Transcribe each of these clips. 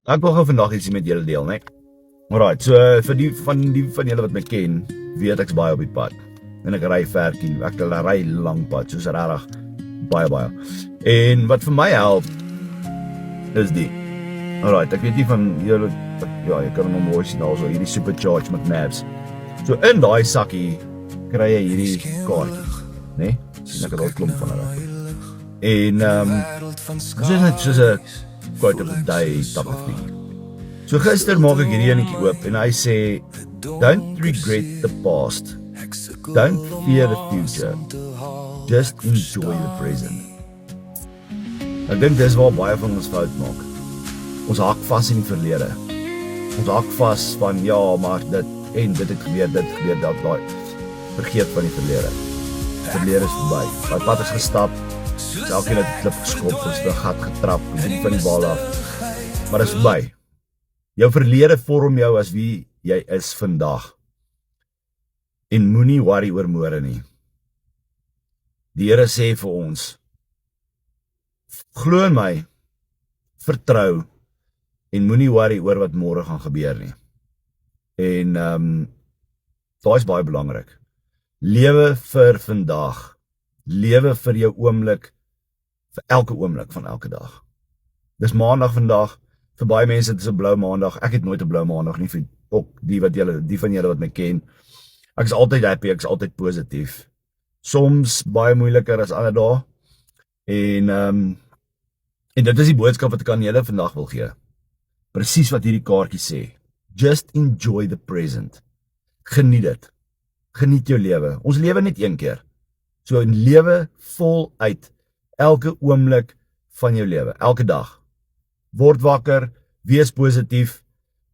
Ek wil gou vandag ietsie met julle deel, né? Alright, so vir die van julle wat my ken, weet ek's baie op die pad. En ek ry ver, ek ry lang pad, soos regtig baie. En wat vir my help is die. Alright, ek weet nie van julle, ja, jy kan hom mooi sien also, hierdie supercharge McNabs. So in daai sakkie kry jy hierdie kaartjies, né? Sien ek het al klomp van hulle. En soos 'n quote of the day type of thing. So gister maak ek hierdie enetjie oop en hy sê, don't regret the past, don't fear the future, just enjoy the present. Ek dink dis waar baie van ons fout maak. Ons hak vas in die verlede. Ons hak vas van, ja, maar dit het gebeur, dat daai. Vergeet van die verlede. Die verlede is verby. Daai pad is gestap, elkeen het 'n klip geskop, ons het 'n gat getrap, en van die bal af. Maar dit is verby. Jou verlede vorm jou as wie jy is vandag. En moenie worry oor môre nie. Die Here sê vir ons, glo in my, vertrou, en moenie worry oor wat môre gaan gebeur nie. En daai is baie belangrik. Lewe vir vandag. Lewe vir jou oomblik, vir elke oomblik van elke dag. Dis maandag vandag, vir baie mense dit is 'n blou maandag. Ek het nooit 'n blou maandag nie, vir ook die van julle wat my ken. Ek is altyd happy, ek is altyd positief. Soms baie moeiliker as ander dae. En dit is die boodskap wat ek aan julle vandag wil gee. Presies wat hierdie kaartjie sê. Just enjoy the present. Geniet dit. Geniet jou lewe. Ons lewe net een keer. So lewe vol uit elke oomblik van jou lewe, elke dag. Word wakker, wees positief,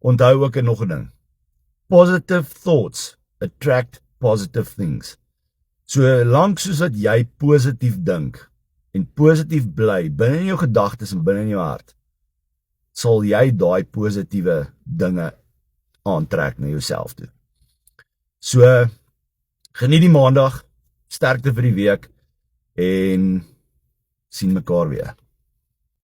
onthou ook nog 'n ding. Positive thoughts attract positive things. So lank soos wat jy positief dink en positief bly binne in jou gedagtes en binne in jou hart, sal jy daai positiewe dinge aantrek na jouself toe. So geniet die maandag, sterkte vir die week en sien mekaar weer.